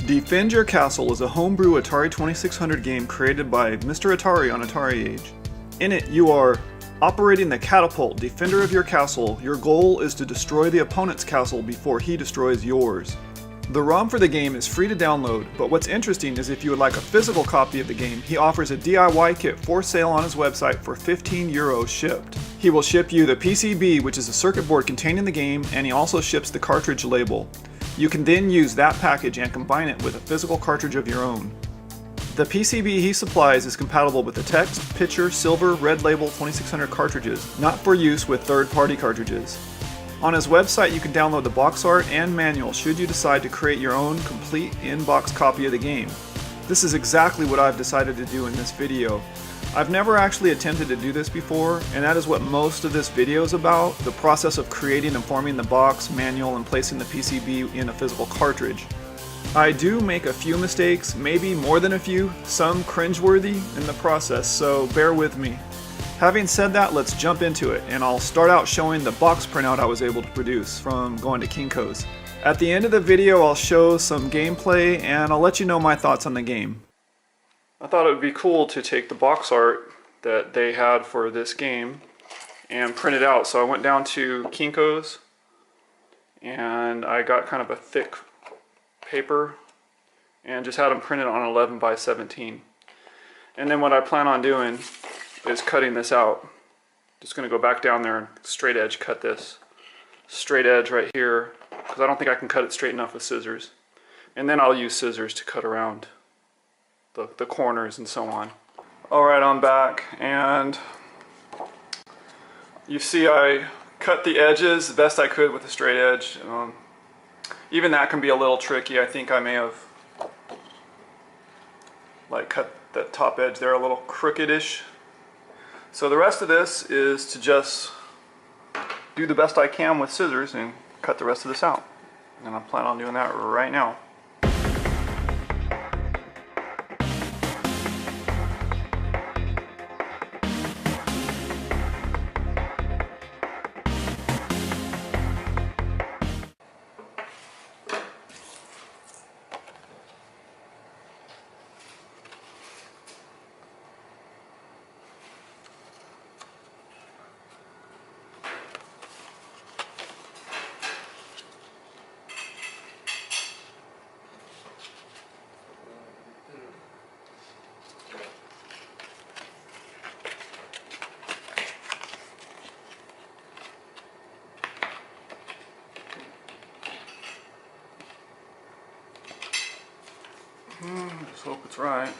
Defend Your Castle is a homebrew Atari 2600 game created by mr-atari on Atari Age. In it, you are operating the catapult, defender of your castle. Your goal is to destroy the opponent's castle before he destroys yours. The ROM for the game is free to download, but what's interesting is if you would like a physical copy of the game, he offers a DIY kit for sale on his website for €15 shipped. He will ship you the PCB, which is a circuit board containing the game, and he also ships the cartridge label. You can then use that package and combine it with a physical cartridge of your own. The PCB he supplies is compatible with the text, picture, silver, red label 2600 cartridges, not for use with third-party cartridges. On his website you can download the box art and manual should you decide to create your own complete in-box copy of the game. This is exactly what I've decided to do in this video. I've never actually attempted to do this before, and that is what most of this video is about, the process of creating and forming the box, manual, and placing the PCB in a physical cartridge. I do make a few mistakes, maybe more than a few, some cringeworthy in the process, so bear with me. Having said that, let's jump into it, and I'll start out showing the box printout I was able to produce from going to Kinko's. At the end of the video I'll show some gameplay and I'll let you know my thoughts on the game. I thought it would be cool to take the box art that they had for this game and print it out, so I went down to Kinko's and I got kind of a thick paper and just had them printed on 11 by 17. And then what I plan on doing is cutting this out. Just going to go back down there and straight edge cut this. Straight edge right here, because I don't think I can cut it straight enough with scissors. And then I'll use scissors to cut around the corners and so on. Alright, I'm back, and you see I cut the edges the best I could with a straight edge. Even that can be a little tricky. I think I may have cut the top edge there a little crooked-ish. So the rest of this is to just do the best I can with scissors and cut the rest of this out. And I plan on doing that right now. Just hope it's right.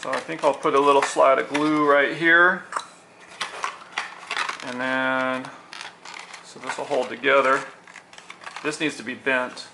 So I think I'll put a little slide of glue right here, and then, so this will hold together. This needs to be bent.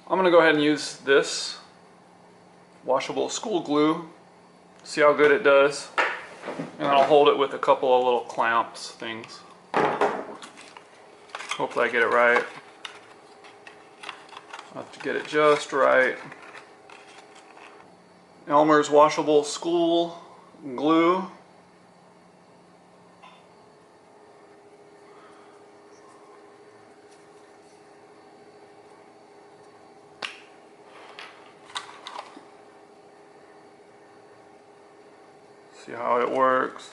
I'm going to go ahead and use this washable school glue, see how good it does, and I'll hold it with a couple of little clamps things. Hopefully I get it right. I have to get it just right. Elmer's washable school glue. See how it works.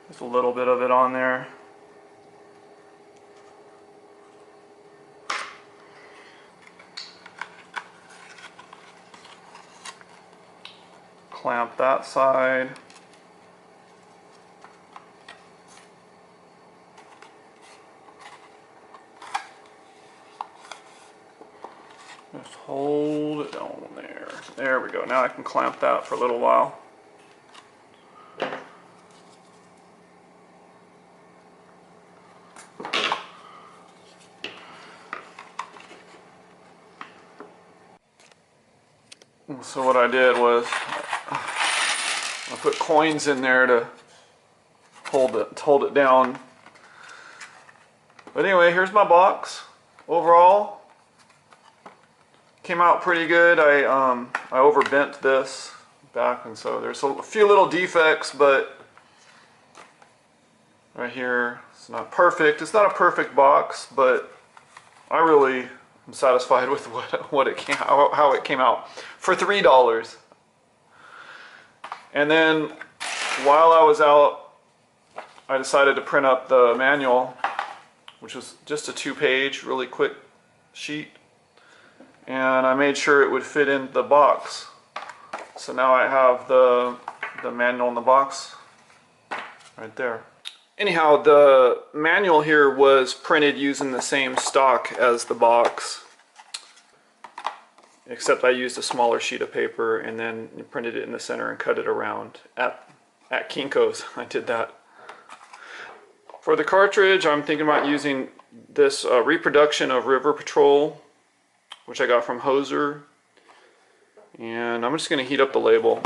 Just a little bit of it on there. Clamp that side. hold it down there. There we go. Now I can clamp that for a little while. So what I did was I put coins in there to hold it down. But anyway, here's my box. Overall, came out pretty good. I overbent this back, and so there's a few little defects, but right here it's not perfect. It's not a perfect box, but I really am satisfied with how it came out for $3. And then while I was out, I decided to print up the manual, which was just a 2-page, really quick sheet. And I made sure it would fit in the box. So now I have the manual in the box right there. Anyhow, the manual here was printed using the same stock as the box, except I used a smaller sheet of paper and then printed it in the center and cut it around at Kinko's. I did that. For the cartridge, I'm thinking about using this reproduction of River Patrol, which I got from Hoser. And I'm just going to heat up the label.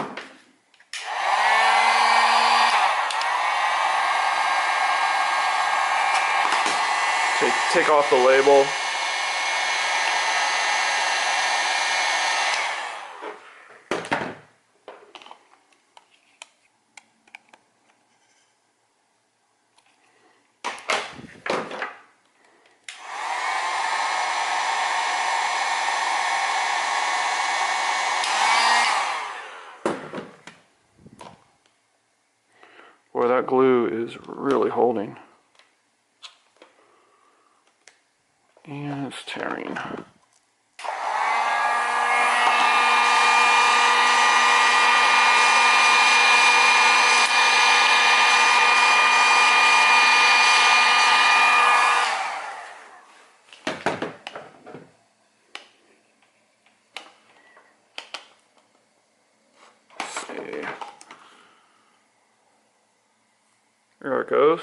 Take off the label. Boy, that glue is really holding. And it's tearing. Let's see. There it goes.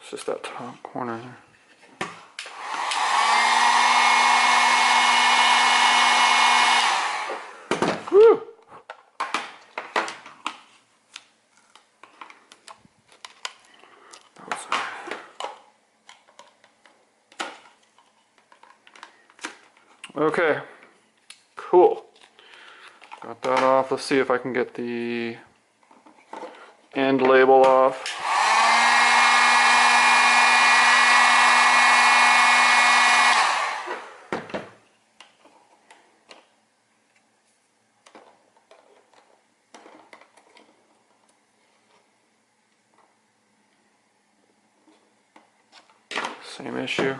Just that top corner there. Woo! Okay, cool. Got that off. Let's see if I can get the end label off. Same issue.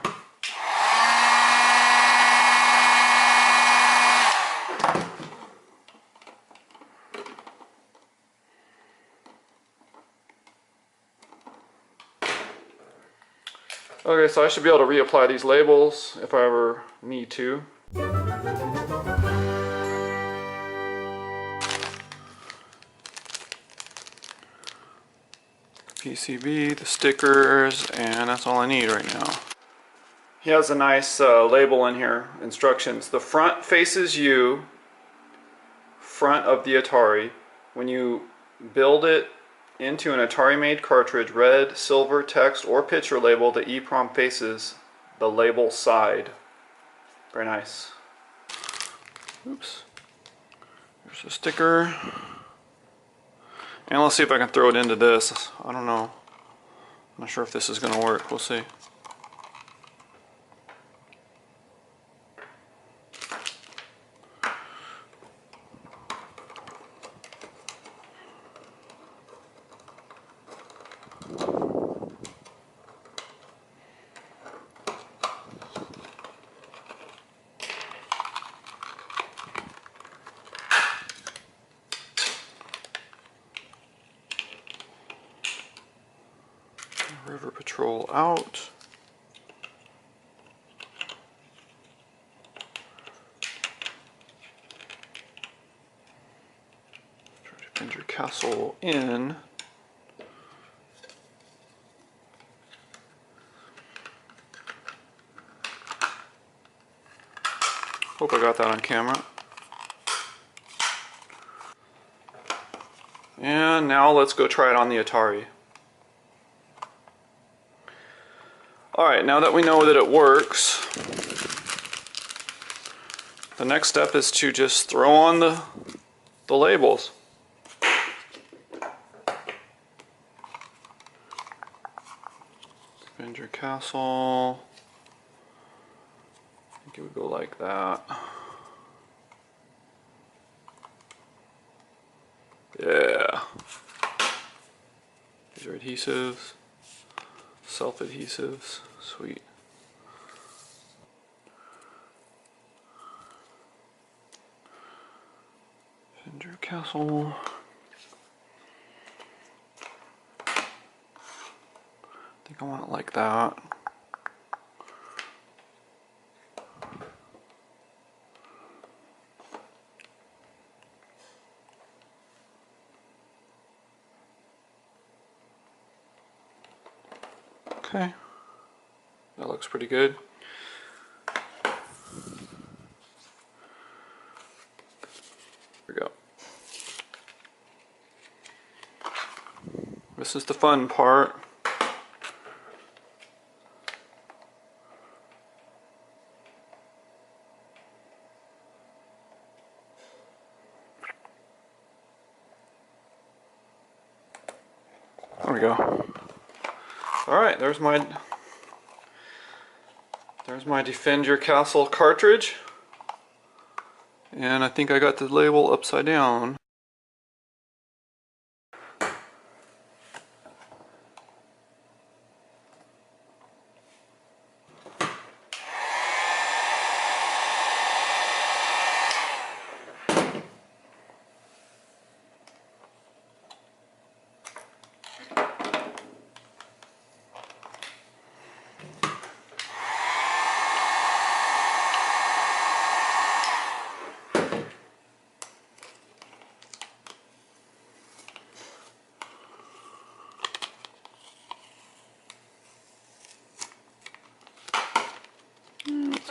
Okay, so I should be able to reapply these labels if I ever need to. PCB, the stickers, and that's all I need right now. He has a nice label in here, instructions. The front faces you, front of the Atari. When you build it into an Atari-made cartridge, red, silver, text, or picture label, the Eeprom faces the label side. Very nice. Oops. There's a sticker. And let's see if I can throw it into this. I don't know. I'm not sure if this is going to work. We'll see. River Patrol out. Send your castle in. Hope I got that on camera. And now let's go try it on the Atari. Alright, now that we know that it works, the next step is to just throw on the labels. Bend your castle. I think it would go like that. Yeah. These are adhesives, self-adhesives, sweet. Bend your castle. I think I want it like that. Okay, that looks pretty good. Here we go. This is the fun part. There we go. Alright, there's my Defend Your Castle cartridge. And I think I got the label upside down.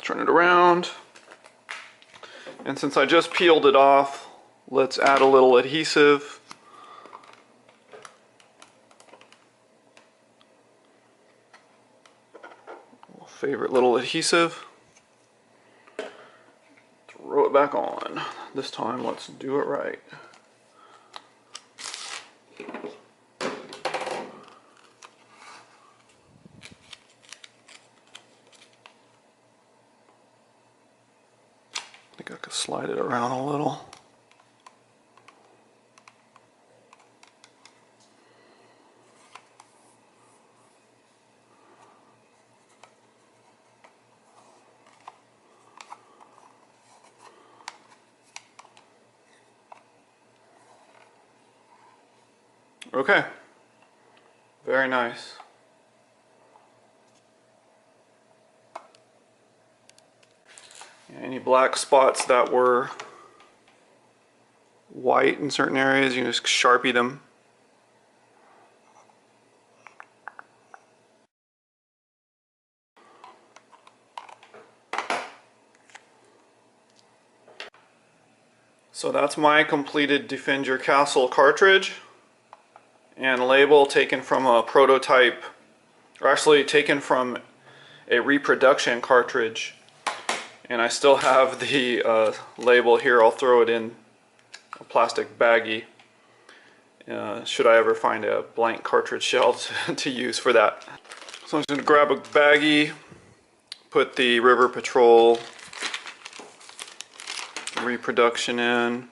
Turn it around, and since I just peeled it off, let's add a little adhesive. Favorite little adhesive. Throw it back on. This time let's do it right. I think I could slide it around a little. Okay, very nice. Any black spots that were white in certain areas, you just Sharpie them. So that's my completed Defend Your Castle cartridge and label taken from a prototype, or actually taken from a reproduction cartridge. And I still have the label here. I'll throw it in a plastic baggie should I ever find a blank cartridge shell to use for that. So I'm just going to grab a baggie, put the River Patrol reproduction in,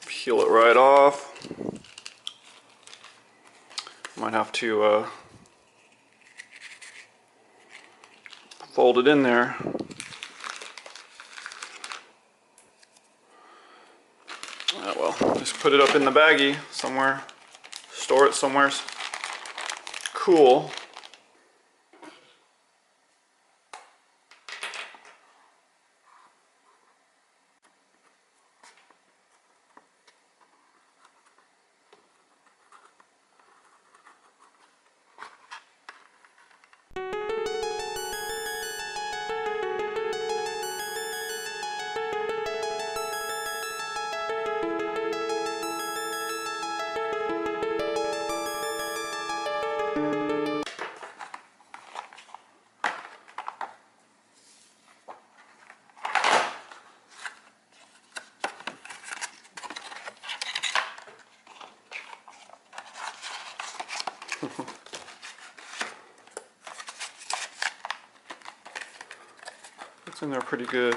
peel it right off. Might have to fold it in there. Oh well, just put it up in the baggie somewhere, store it somewhere cool. It's in there pretty good.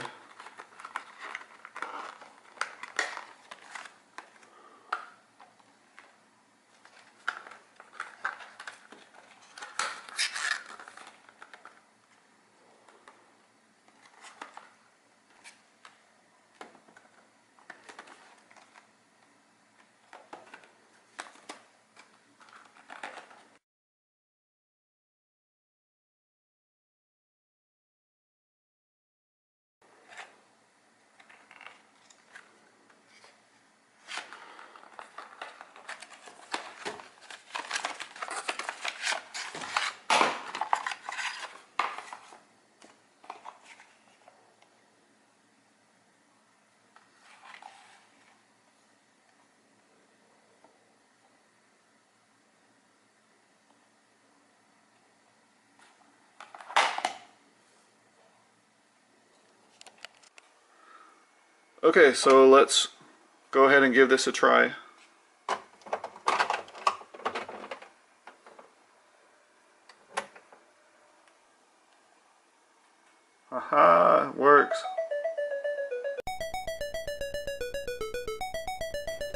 Okay, so let's go ahead and give this a try. Aha, it works.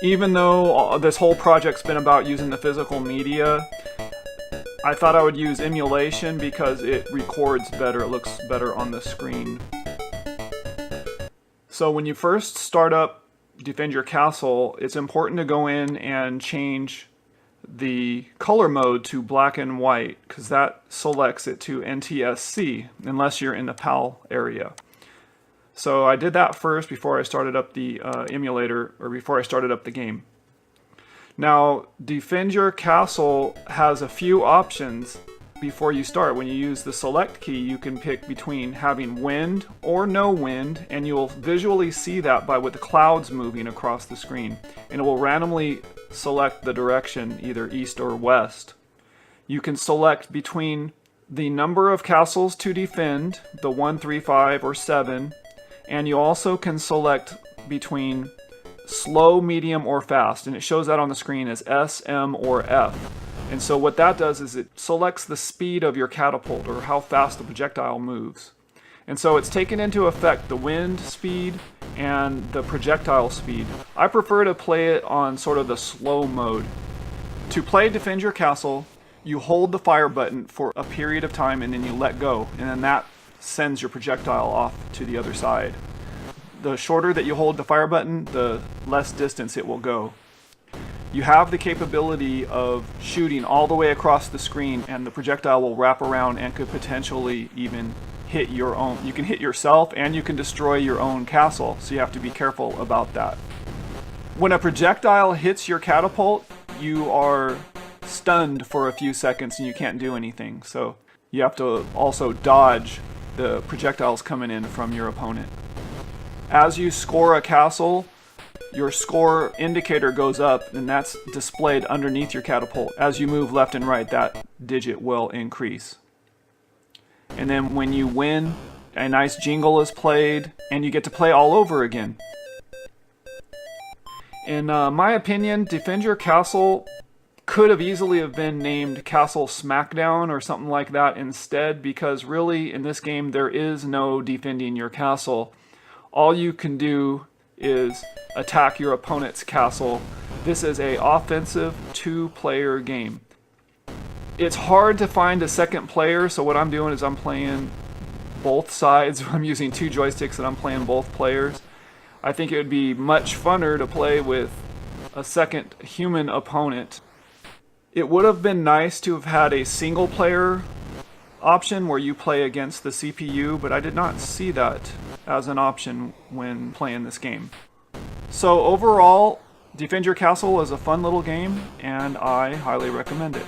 Even though this whole project's been about using the physical media, I thought I would use emulation because it records better, it looks better on the screen. So when you first start up Defend Your Castle, it's important to go in and change the color mode to black and white, because that selects it to NTSC, unless you're in the PAL area. So I did that first before I started up the emulator, or before I started up the game. Now, Defend Your Castle has a few options before you start. When you use the select key, you can pick between having wind or no wind, and you'll visually see that with the clouds moving across the screen, and it will randomly select the direction, either east or west. You can select between the number of castles to defend, the 1, 3, 5, or 7, and you also can select between slow, medium, or fast, and it shows that on the screen as S, M, or F. And so what that does is it selects the speed of your catapult, or how fast the projectile moves. And so it's taken into effect the wind speed and the projectile speed. I prefer to play it on sort of the slow mode. To play Defend Your Castle, you hold the fire button for a period of time and then you let go, and then that sends your projectile off to the other side. The shorter that you hold the fire button, the less distance it will go. You have the capability of shooting all the way across the screen, and the projectile will wrap around and could potentially even hit your own. You can hit yourself and you can destroy your own castle, so you have to be careful about that. When a projectile hits your catapult, you are stunned for a few seconds and you can't do anything. So you have to also dodge the projectiles coming in from your opponent. As you score a castle, your score indicator goes up, and that's displayed underneath your catapult. As you move left and right, that digit will increase. And then when you win, a nice jingle is played, and you get to play all over again. In my opinion, Defend Your Castle could have easily have been named Castle Smackdown or something like that instead, because really in this game there is no defending your castle. All you can do is attack your opponent's castle. This is an offensive 2-player game. It's hard to find a second player, so what I'm doing is I'm playing both sides. I'm using 2 joysticks and I'm playing both players. I think it would be much funner to play with a second human opponent. It would have been nice to have had a single player option where you play against the CPU, but I did not see that as an option when playing this game. So overall, Defend Your Castle is a fun little game, and I highly recommend it.